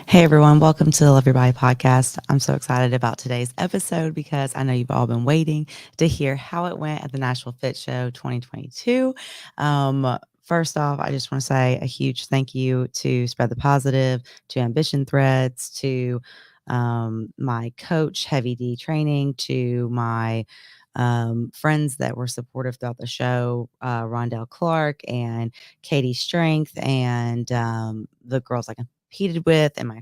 Hey everyone, welcome to the Love Your Body podcast. I'm so excited about today's episode because I know you've all been waiting to hear how it went at the Nashville Fit Show 2022. First off, I just want to say a huge thank you to Spread the Positive, to Ambition Threads, to my coach, Heavy D Training, to my friends that were supportive throughout the show, Rondell Clark and Katie Strength, and the girls I competed with, and my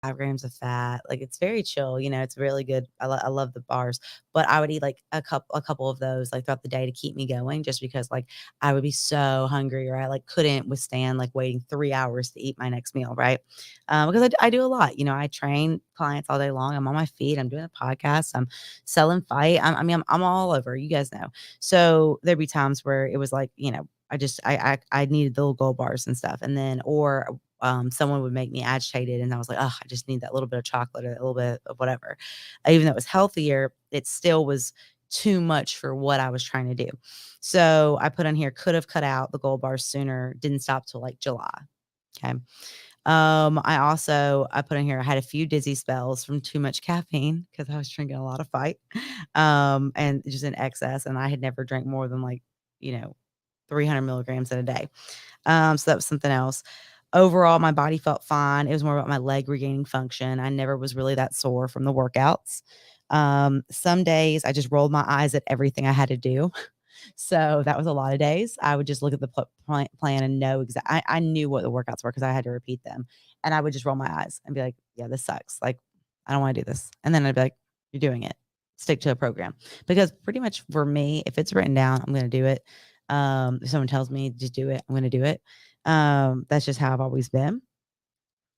5 grams of fat. Like, it's very chill, it's really good. I love the bars, but I would eat, like, a couple of those, like, throughout the day to keep me going just because, like, I would be so hungry or I, like, couldn't withstand, like, waiting 3 hours to eat my next meal, right? Because I do a lot, I train clients all day long. I'm on my feet. I'm doing a podcast. I'm selling fight. I'm all over. You guys know. So there'd be times where it was like, I needed the little gold bars and stuff. And then, or someone would make me agitated and I was like, oh, I just need that little bit of chocolate or a little bit of whatever. Even though it was healthier, it still was too much for what I was trying to do. So I put on here, could have cut out the gold bars sooner, didn't stop till like July. Okay. I put in here, I had a few dizzy spells from too much caffeine because I was drinking a lot of fight, and just in excess. And I had never drank more than like, you know, 300 milligrams in a day. So that was something else. Overall, my body felt fine. It was more about my leg regaining function. I never was really that sore from the workouts. Some days I just rolled my eyes at everything I had to do. So that was a lot of days. I would just look at the plan and know exactly. I knew what the workouts were because I had to repeat them. And I would just roll my eyes and be like, yeah, this sucks. Like, I don't want to do this. And then I'd be like, you're doing it. Stick to a program. Because pretty much for me, if it's written down, I'm going to do it. If someone tells me just do it, I'm going to do it. That's just how I've always been.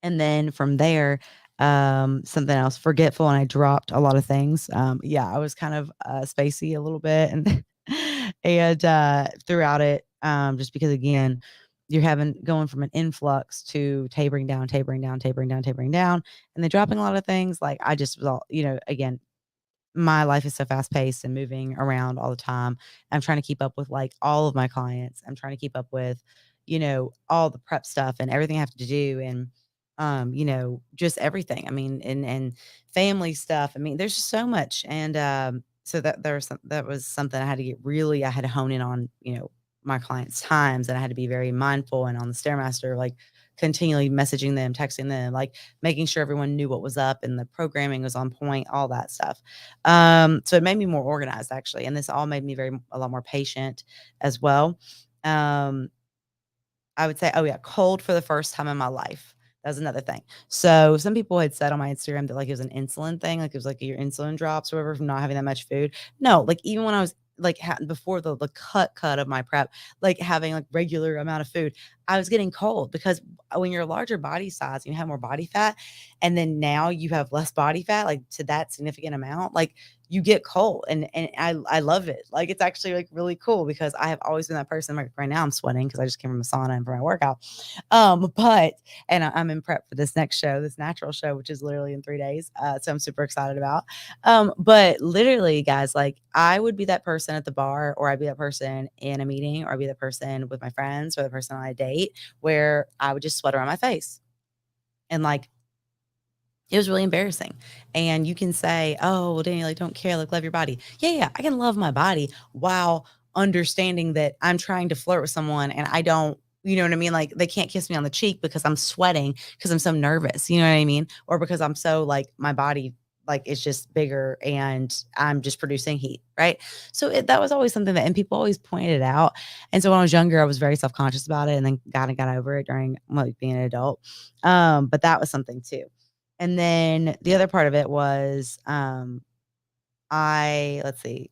And then from there, something else, forgetful, and I dropped a lot of things. Yeah, I was kind of spacey a little bit and throughout it, just because again, you're having going from an influx to tapering down, tapering down, tapering down, tapering down, and then dropping a lot of things. Like I just was all, again, my life is so fast paced and moving around all the time. I'm trying to keep up with like all of my clients. I'm trying to keep up with, all the prep stuff and everything I have to do and just everything. I mean, and family stuff. I mean, there's just so much. And so that was something I had to hone in on, my clients' times and I had to be very mindful and on the Stairmaster, like continually messaging them, texting them, like making sure everyone knew what was up and the programming was on point, all that stuff. So it made me more organized actually. And this all made me a lot more patient as well. Um, I would say, oh yeah, cold for the first time in my life. That's another thing. So some people had said on my Instagram that like it was an insulin thing, like it was like your insulin drops or whatever from not having that much food. No, like even when I was like before the cut of my prep, like having like regular amount of food, I was getting cold because when you're a larger body size, you have more body fat, and then now you have less body fat, like to that significant amount, like you get cold and I love it. Like it's actually like really cool because I have always been that person. Like right now I'm sweating because I just came from a sauna and for my workout. But and I'm in prep for this next show, this natural show, which is literally in 3 days. So I'm super excited about. But literally, guys, like I would be that person at the bar, or I'd be that person in a meeting, or I'd be that person with my friends, or the person on a date where I would just sweat around my face. And like it was really embarrassing. And you can say, oh, well, Dani, like, don't care, like, love your body. Yeah, yeah, I can love my body while understanding that I'm trying to flirt with someone and I don't, you know what I mean? Like, they can't kiss me on the cheek because I'm sweating because I'm so nervous. You know what I mean? Or because I'm so like, my body, like, it's just bigger and I'm just producing heat. Right. So that was always something that, and people always pointed it out. And so when I was younger, I was very self conscious about it and then got over it during like being an adult. But that was something too. And then the other part of it was, let's see.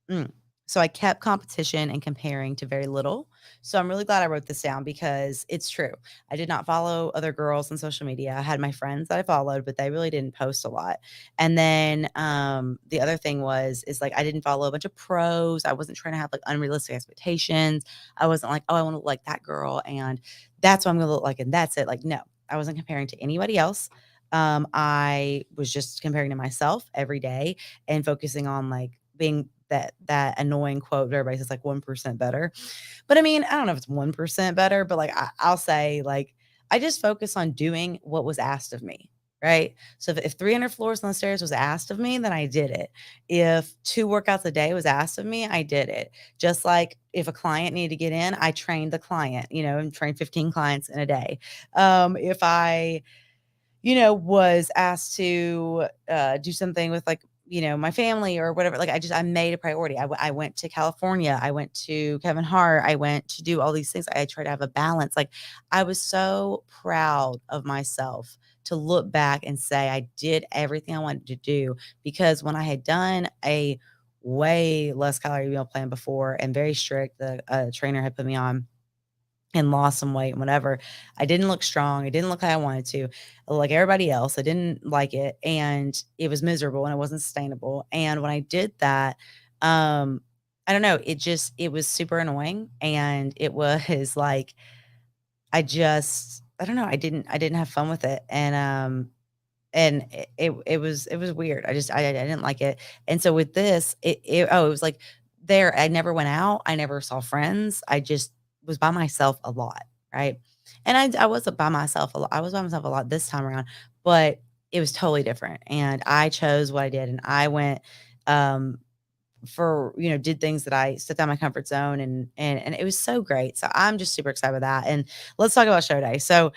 Mm. So I kept competition and comparing to very little. So I'm really glad I wrote this down because it's true. I did not follow other girls on social media. I had my friends that I followed, but they really didn't post a lot. And then the other thing is like I didn't follow a bunch of pros. I wasn't trying to have like unrealistic expectations. I wasn't like, oh, I want to look like that girl and that's what I'm gonna look like and that's it. Like, no, I wasn't comparing to anybody else. I was just comparing to myself every day and focusing on like being that annoying quote that everybody says like 1% better. But I mean, I don't know if it's 1% better, but like I'll say like I just focus on doing what was asked of me. Right. So if 300 floors on the stairs was asked of me, then I did it. If 2 workouts a day was asked of me, I did it. Just like if a client needed to get in, I trained the client, and trained 15 clients in a day. If I was asked to do something with like, my family or whatever. Like I made a priority. I went to California. I went to Kevin Hart. I went to do all these things. I tried to have a balance. Like I was so proud of myself to look back and say I did everything I wanted to do, because when I had done a way less calorie meal plan before and very strict, the trainer had put me on and lost some weight and whatever. I didn't look strong. I didn't look like I wanted to, like everybody else. I didn't like it, and it was miserable and it wasn't sustainable. And when I did that, um, I don't know, it was super annoying, and it was like I don't know, I didn't have fun with it, and it was weird. I didn't like it. And so with this, it was like there, I never went out, I never saw friends, I just was by myself a lot, right? And I wasn't by myself a lot. I was by myself a lot this time around, but it was totally different. And I chose what I did, and I went um for did things that I stepped out my comfort zone, and it was so great. So I'm just super excited with that. And let's talk about show day. So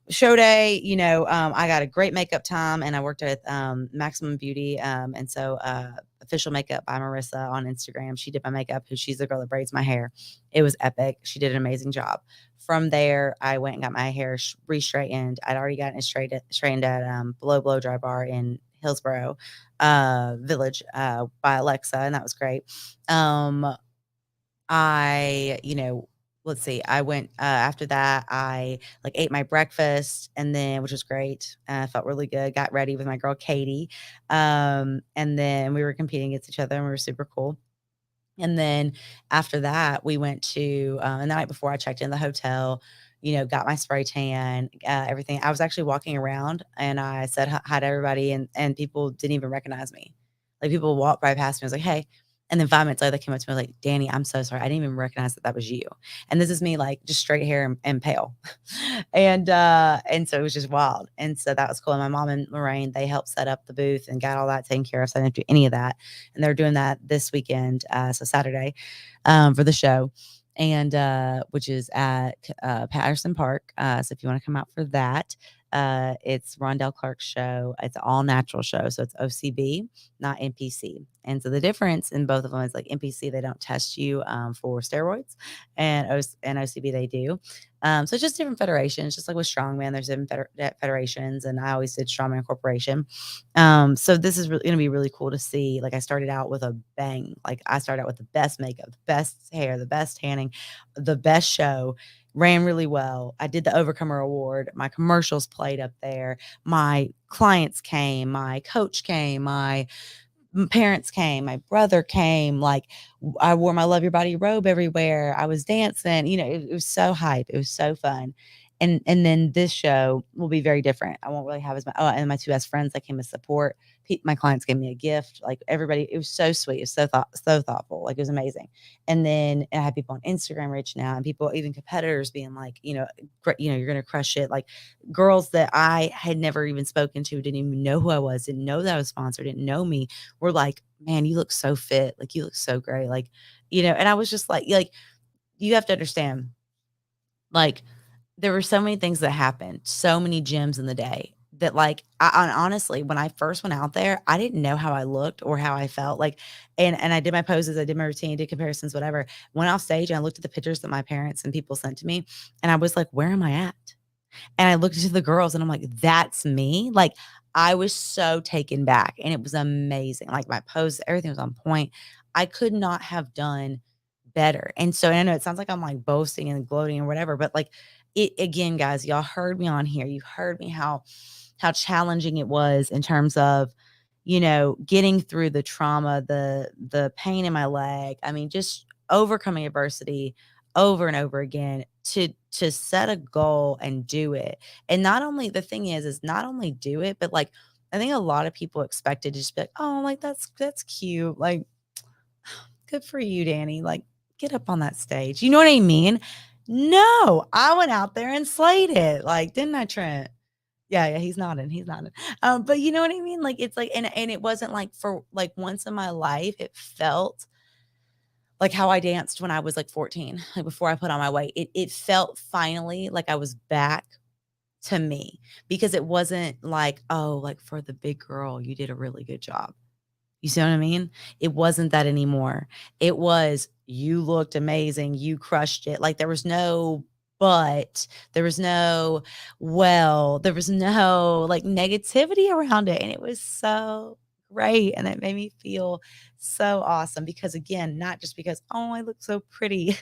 show day, I got a great makeup time, and I worked with Maximum Beauty. And so Official Makeup by Marissa on Instagram. She did my makeup, who she's the girl that braids my hair. It was epic. She did an amazing job. From there, I went and got my hair re-straightened. I'd already gotten it straightened at Blow Dry Bar in Hillsboro Village by Alexa, and that was great. I, let's see, I went after that, I like ate my breakfast, and then, which was great. Felt really good. Got ready with my girl Katie. And then we were competing against each other, and we were super cool. And then after that, we went to and the night before, I checked in the hotel, got my spray tan, everything. I was actually walking around, and I said hi to everybody, and people didn't even recognize me. Like, people walked right past me. I was like, "Hey." And then 5 minutes later, they came up to me like, "Dani, I'm so sorry. I didn't even recognize that was you." And this is me, like, just straight hair and pale. And so it was just wild. And so that was cool. And my mom and Lorraine, they helped set up the booth and got all that taken care of. So I didn't do any of that. And they're doing that this weekend, so Saturday, for the show, and which is at Patterson Park. So if you want to come out for that, it's Rondell Clark's show. It's an all natural show, so it's OCB, not NPC. And so the difference in both of them is, like, NPC, they don't test you for steroids, and OCB they do. So it's just different federations, just like with strongman. There's different federations, and I always did Strongman Corporation. So this is going to be really cool to see. Like, I started out with a bang. Like, I started out with the best makeup, the best hair, the best tanning, the best show. Ran really well. I did the Overcomer Award. My commercials played up there. My clients came. My coach came. My parents came. My brother came. Like, I wore my Love Your Body robe everywhere. I was dancing. It was so hype. It was so fun. And then this show will be very different. I won't really have as much. Oh, and my two best friends that came to support. My clients gave me a gift. Like, everybody, it was so sweet. It was so thoughtful. Like, it was amazing. And then I had people on Instagram reaching out, and people, even competitors, being like, you're gonna crush it. Like, girls that I had never even spoken to, didn't even know who I was, didn't know that I was sponsored, didn't know me, were like, "Man, you look so fit. Like, you look so great." Like, and I was just like, you have to understand, like, there were so many things that happened, so many gems in the day that, like, honestly, when I first went out there, I didn't know how I looked or how I felt. Like, and I did my poses, I did my routine, did comparisons, whatever. Went off stage, and I looked at the pictures that my parents and people sent to me, and I was like, "Where am I at?" And I looked at the girls, and I'm like, "That's me?" Like, I was so taken back, and it was amazing. Like, my pose, everything was on point. I could not have done better. And so, I know it sounds like I'm, like, boasting and gloating or whatever, but, like, it again, guys, y'all heard me on here. You heard me how challenging it was in terms of, getting through the trauma, the pain in my leg. I mean, just overcoming adversity over and over again to set a goal and do it. And not only, the thing is not only do it, but, like, I think a lot of people expected to just be like, "Oh, like, that's cute. Like, good for you, Dani. Like, get up on that stage." You know what I mean? No, I went out there and slayed it. Like, didn't I, Trent? Yeah, he's nodding. He's nodding. But you know what I mean? Like, it's like, and it wasn't like, for like, once in my life, it felt like how I danced when I was like 14, like, before I put on my weight. It felt finally like I was back to me, because it wasn't like, "Oh, like, for the big girl, you did a really good job." You see what I mean? It wasn't that anymore. It was, "You looked amazing. You crushed it." Like, there was no but there was no like negativity around it. And it was so great. And it made me feel so awesome because, again, not just because, oh, I look so pretty.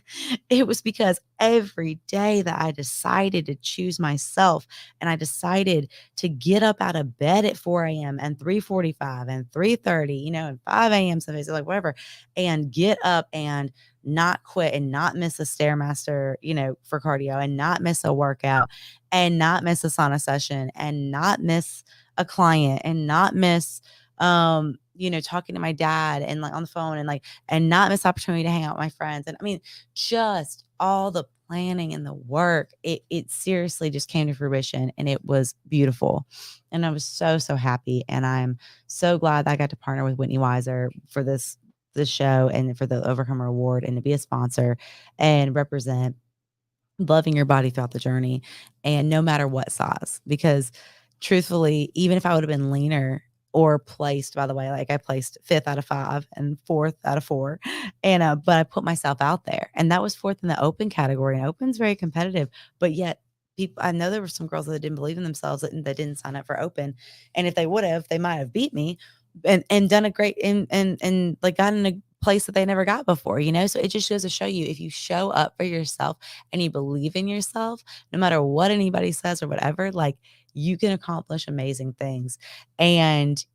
It was because every day that I decided to choose myself and I decided to get up out of bed at 4 a.m. and 3:45 and 3:30, and 5 a.m. some days, like whatever, and get up and not quit and not miss a Stairmaster, for cardio and not miss a workout and not miss a sauna session and not miss a client and not miss, talking to my dad and like on the phone and like, and not miss opportunity to hang out with my friends. And I mean, just all the planning and the work, it seriously just came to fruition and it was beautiful. And I was so, so happy. And I'm so glad that I got to partner with Whitney Weiser for this show and for the Overcomer Award and to be a sponsor and represent loving your body throughout the journey and no matter what size. Because truthfully, even if I would have been leaner or placed, by the way, like I placed 5th out of 5 and 4th out of 4. And but I put myself out there. And that was 4th in the open category. And open's very competitive, but yet people, I know there were some girls that didn't believe in themselves that didn't sign up for open. And if they would have, they might have beat me and done a great and like gotten a place that they never got before, So it just goes to show you, if you show up for yourself and you believe in yourself, no matter what anybody says or whatever, like you can accomplish amazing things. And,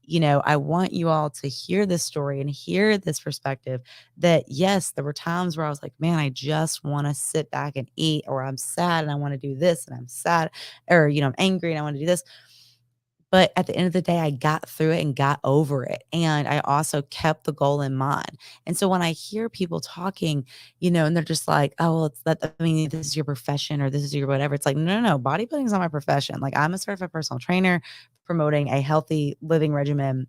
I want you all to hear this story and hear this perspective that yes, there were times where I was like, man, I just want to sit back and eat, or I'm sad and I want to do this and I'm sad, or, I'm angry and I want to do this. But at the end of the day, I got through it and got over it. And I also kept the goal in mind. And so when I hear people talking, and they're just like, oh, well, it's that, I mean, this is your profession or this is your whatever. It's like, no, no, no. Bodybuilding is not my profession. Like, I'm a certified personal trainer promoting a healthy living regimen,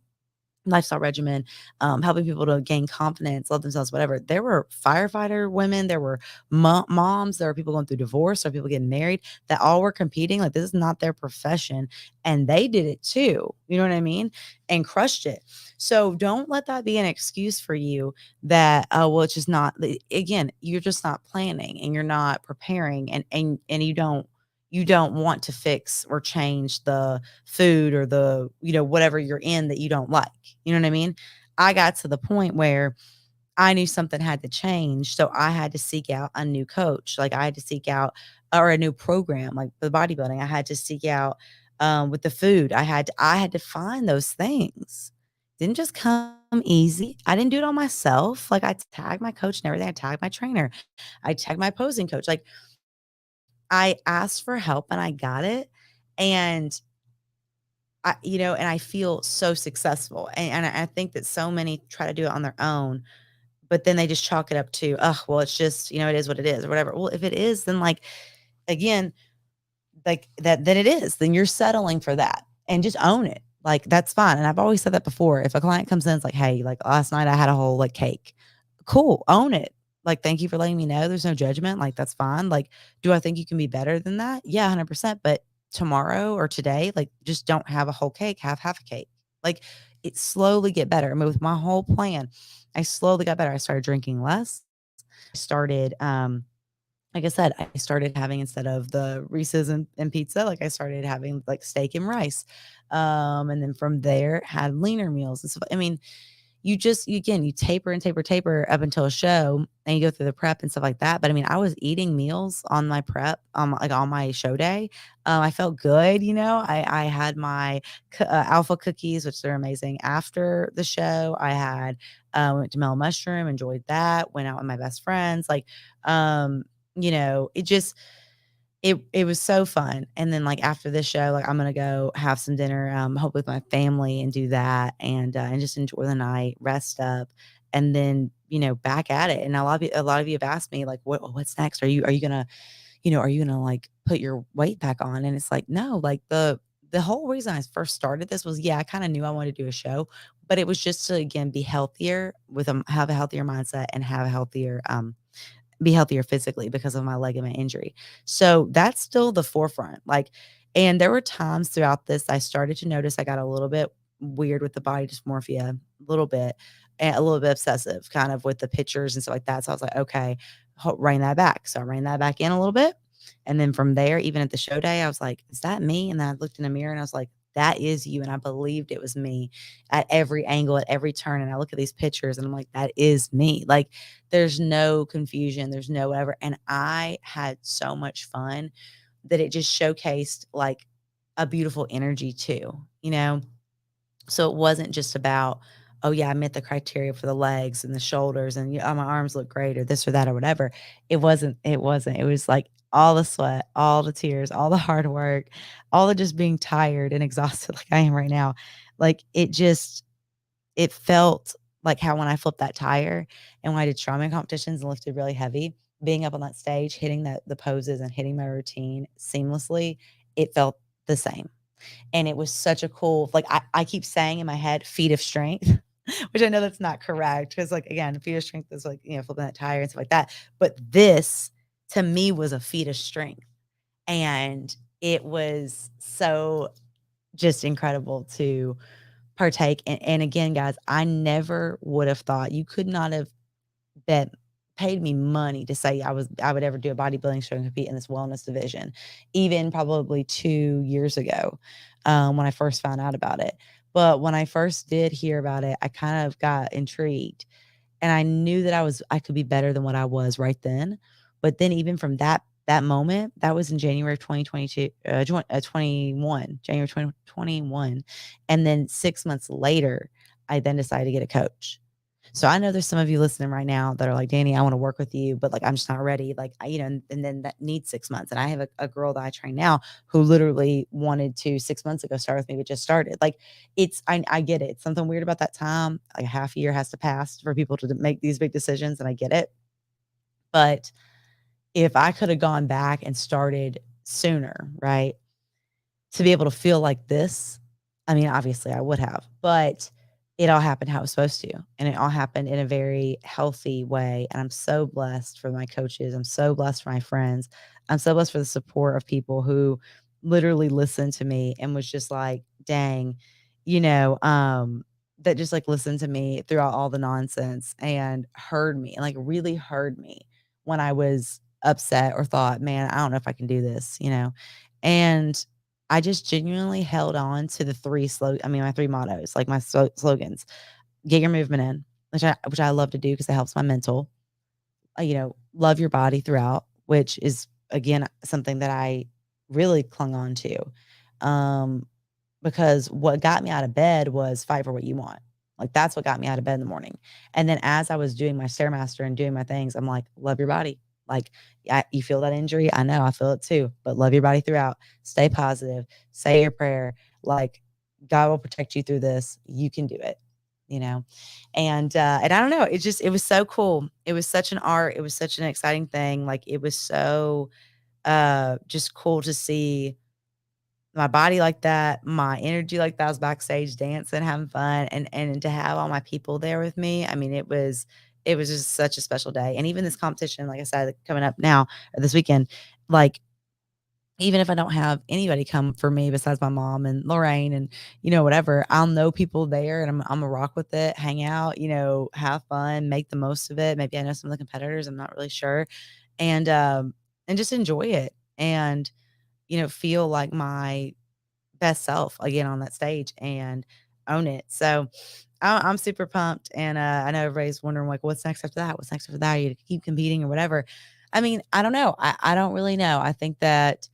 lifestyle regimen, helping people to gain confidence, love themselves, whatever. There were firefighter women, there were moms, there were people going through divorce, there were people getting married that all were competing. Like, this is not their profession. And they did it too. You know what I mean? And crushed it. So don't let that be an excuse for you that, oh, well, it's just not, again, you're just not planning and you're not preparing and you don't want to fix or change the food or the, whatever you're in that you don't like. You know what I mean? I got to the point where I knew something had to change. So I had to seek out a new coach. Like I had to seek out or a new program, like the bodybuilding. I had to seek out with the food. I had to find those things. Didn't just come easy. I didn't do it all myself. Like I tagged my coach and everything. I tagged my trainer. I tagged my posing coach. Like I asked for help and I got it. And and I feel so successful. And I think that so many try to do it on their own, but then they just chalk it up to, oh, well, it's just, it is what it is or whatever. Well, if it is, then like, again, like that, then it is, then you're settling for that and just own it. Like, that's fine. And I've always said that before. If a client comes in, it's like, hey, like last night I had a whole like cake. Cool. Own it. Like, thank you for letting me know. There's no judgment. Like, that's fine. Like, do I think you can be better than that? Yeah, 100%. But tomorrow or today, like, just don't have a whole cake, have half a cake. Like, it slowly get better. I mean, with my whole plan, I slowly got better. I started drinking less. I started, like I said, I started having, instead of the Reese's and pizza, like I started having like steak and rice. And then from there had leaner meals and stuff. I mean, again, you taper and taper up until a show and you go through the prep and stuff like that. But I mean, I was eating meals on my prep, like on my show day. I felt good. I had my alpha cookies, which they're amazing. After the show, went to Mellow Mushroom, enjoyed that, went out with my best friends. Like, it just, it was so fun. And then like after this show, like I'm gonna go have some dinner, hope with my family and do that and just enjoy the night, rest up, and then back at it. And a lot of you have asked me like, what's next? Are you gonna like put your weight back on? And it's like, no, like the whole reason I first started this was, yeah, I kind of knew I wanted to do a show, but it was just to again be healthier have a healthier mindset and have a healthier be healthier physically because of my ligament injury. So that's still the forefront. Like, and there were times throughout this, I started to notice I got a little bit weird with the body dysmorphia, a little bit, and a little bit obsessive kind of with the pictures and stuff like that. So I was like, okay, rein that back. So I reined that back in a little bit. And then from there, even at the show day, I was like, is that me? And then I looked in the mirror and I was like, that is you. And I believed it was me at every angle, at every turn. And I look at these pictures and I'm like, that is me. Like, there's no confusion. There's no whatever. And I had so much fun that it just showcased like a beautiful energy too, you know? So it wasn't just about, oh yeah, I met the criteria for the legs and the shoulders and yeah, my arms look great or this or that or whatever. It wasn't. It was like all the sweat, all the tears, all the hard work, all the just being tired and exhausted like I am right now. Like it felt like how when I flipped that tire and when I did strongman competitions and lifted really heavy, being up on that stage, hitting the poses and hitting my routine seamlessly, it felt the same. And it was such a cool, like I keep saying in my head, feat of strength, which I know that's not correct because, like, again, feat of strength is like, flipping that tire and stuff like that. But this to me was a feat of strength. And it was so just incredible to partake. And again, guys, I never would have thought you could not have bet paid me money to say I would ever do a bodybuilding show and compete in this wellness division, even probably 2 years ago, when I first found out about it. But when I first did hear about it, I kind of got intrigued, and I knew that I could be better than what I was right then. But then even from that moment, that was in January of 2022, 21, January 2021, and then 6 months later, I then decided to get a coach. So I know there's some of you listening right now that are like, Dani, I want to work with you, but like, I'm just not ready. Like, and then that needs 6 months. And I have a girl that I train now who literally wanted to 6 months ago start with me, but just started. Like, I get it. It's something weird about that time. Like a half a year has to pass for people to make these big decisions. And I get it. But if I could have gone back and started sooner, right, to be able to feel like this, I mean, obviously I would have, but it all happened how it was supposed to. And it all happened in a very healthy way. And I'm so blessed for my coaches. I'm so blessed for my friends. I'm so blessed for the support of people who literally listened to me and was just like, dang, you know, that just like listened to me throughout all the nonsense and heard me and like really heard me when I was upset or thought, man, I don't know if I can do this, And I just genuinely held on to the my 3 mottos, like my slogans. Get your movement in, which I love to do because it helps my mental. Love your body throughout, which is again something that I really clung on to. Um, because what got me out of bed was fight for what you want. Like that's what got me out of bed in the morning. And then as I was doing my Stairmaster and doing my things, I'm like, love your body. Like, you feel that injury? I know, I feel it too, but love your body throughout. Stay positive. Say your prayer. Like, God will protect you through this. You can do it, you know? And I don't know, it was so cool. It was such an art. It was such an exciting thing. Like, it was so, just cool to see my body like that, my energy like that. I was backstage dancing, having fun, and to have all my people there with me. I mean, it was just such a special day. And even this competition, like I said, coming up now or this weekend, like even if I don't have anybody come for me besides my mom and Lorraine and whatever, I'll know people there and I'm gonna rock with it, hang out, have fun, make the most of it. Maybe I know some of the competitors, I'm not really sure. And just enjoy it and feel like my best self again on that stage and own it. So I'm super pumped. And I know everybody's wondering, like, what's next after that? What's next after that? You keep competing or whatever. I mean, I don't know. I don't really know. I think that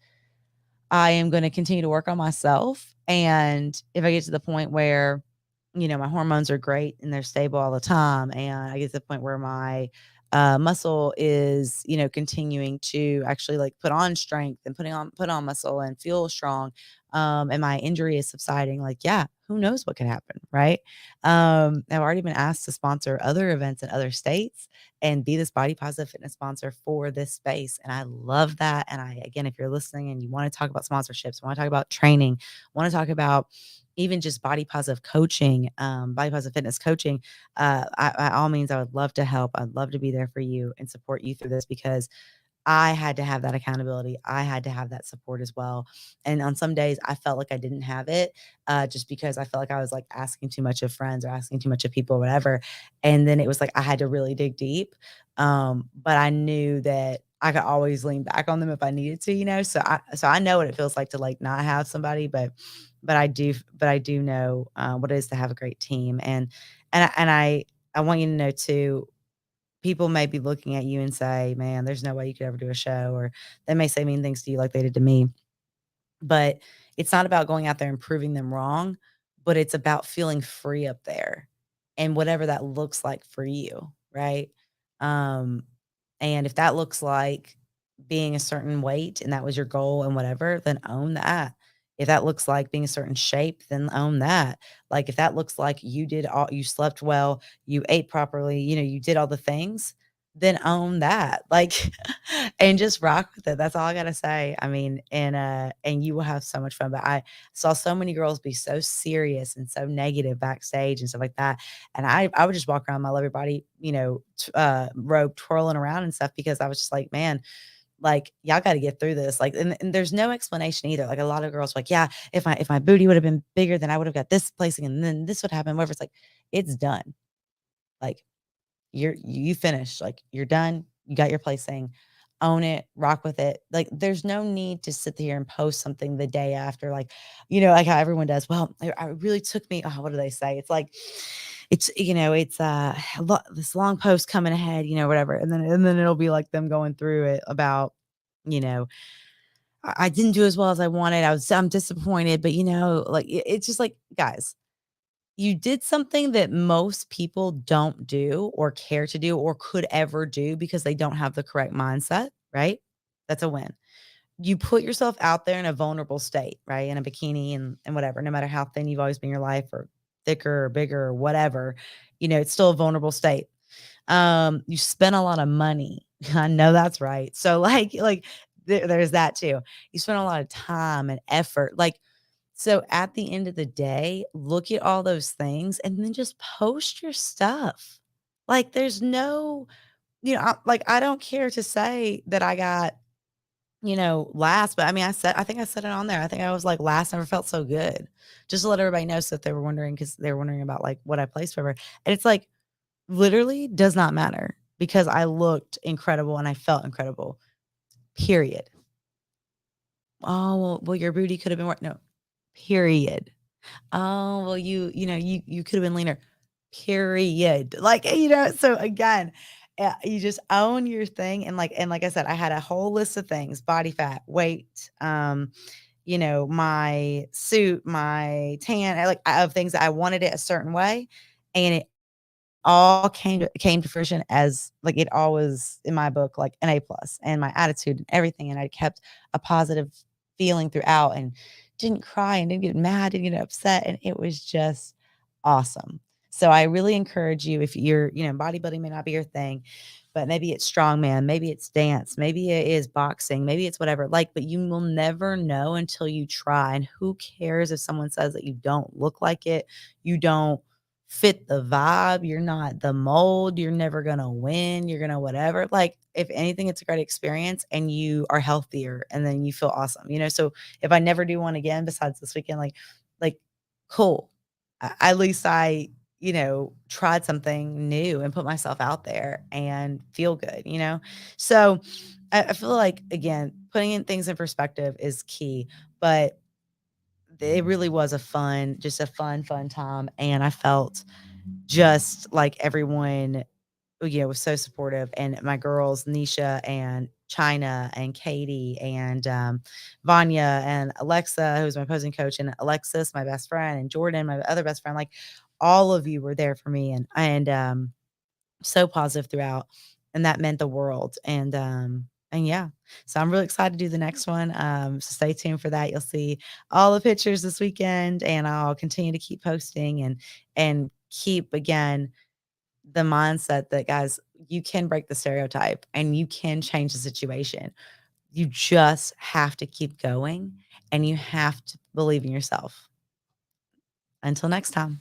I am going to continue to work on myself. And if I get to the point where, my hormones are great and they're stable all the time, and I get to the point where my muscle is, continuing to actually like put on strength and put on muscle and feel strong, and my injury is subsiding, like, yeah, who knows what could happen, right? I've already been asked to sponsor other events in other states and be this body positive fitness sponsor for this space. And I love that. And again, if you're listening and you want to talk about sponsorships, want to talk about training, want to talk about even just body positive coaching, body positive fitness coaching, by all means, I would love to help. I'd love to be there for you and support you through this because I had to have that accountability. I had to have that support as well. And on some days I felt like I didn't have it, just because I felt like I was like asking too much of friends or asking too much of people or whatever. And then it was like, I had to really dig deep. But I knew that I could always lean back on them if I needed to, so I know what it feels like to, like, not have somebody, but I do know, what it is to have a great team, and I want you to know too, people may be looking at you and say, "Man, there's no way you could ever do a show," or they may say mean things to you like they did to me. But it's not about going out there and proving them wrong, but it's about feeling free up there and whatever that looks like for you, right? Um, and if that looks like being a certain weight and that was your goal and whatever, then own that. If that looks like being a certain shape, then own that. Like if that looks like you slept well, you ate properly, you did all the things, then own that. Like and just rock with it. That's all I gotta say. I mean, and you will have so much fun. But I saw so many girls be so serious and so negative backstage and stuff like that. And I would just walk around my lovely body, robe twirling around and stuff because I was just like, man, like y'all got to get through this. Like, and there's no explanation either. Like a lot of girls are like, yeah, if my booty would have been bigger, then I would have got this placing, and then this would happen. Whatever. It's like, it's done. Like you finished, like, you're done, you got your placing, own it, rock with it. Like, there's no need to sit here and post something the day after, like, like how everyone does. Well, it really took me what do they say? It's like, it's this long post coming ahead, whatever. And then it'll be like them going through it about, you know, I didn't do as well as I wanted. I'm disappointed, but like it's just like, guys, you did something that most people don't do or care to do or could ever do because they don't have the correct mindset, right? That's a win. You put yourself out there in a vulnerable state, right? In a bikini and whatever, no matter how thin you've always been in your life or thicker or bigger or whatever, it's still a vulnerable state. You spent a lot of money. I know that's right. So like there's that too. You spent a lot of time and effort. Like, so at the end of the day, look at all those things and then just post your stuff. Like there's no, I don't care to say that I got, last, but I mean, I think I said it on there. I think I was like last, never felt so good. Just to let everybody know so if they were wondering, because they were wondering about like what I placed for her. And it's like literally does not matter because I looked incredible and I felt incredible. Period. Oh, well, your booty could have been more. No, period. Oh, well, you could have been leaner, period. Like, so again, you just own your thing and like I said, I had a whole list of things: body fat, weight, my suit, my tan, of things that I wanted it a certain way, and it all came to fruition as like it all was in my book like an A plus and my attitude and everything, and I kept a positive feeling throughout and didn't cry and didn't get mad, didn't get upset, and it was just awesome. So I really encourage you if bodybuilding may not be your thing, but maybe it's strongman, maybe it's dance, maybe it is boxing, maybe it's whatever, like, but you will never know until you try. And who cares if someone says that you don't look like it, you don't fit the vibe, you're not the mold, you're never gonna win, you're gonna whatever. Like, if anything, it's a great experience and you are healthier and then you feel awesome, So if I never do one again besides this weekend, like cool. At least I, tried something new and put myself out there and feel good. So I feel like again, putting in things in perspective is key, but it really was just a fun time. And I felt just like everyone, was so supportive. And my girls, Nisha and China and Katie and Vanya and Alexa, who's my posing coach, and Alexis, my best friend, and Jordan, my other best friend, like all of you were there for me and so positive throughout. And that meant the world. And yeah, so I'm really excited to do the next one. So stay tuned for that. You'll see all the pictures this weekend, and I'll continue to keep posting and keep again the mindset that, guys, you can break the stereotype and you can change the situation. You just have to keep going and you have to believe in yourself. Until next time.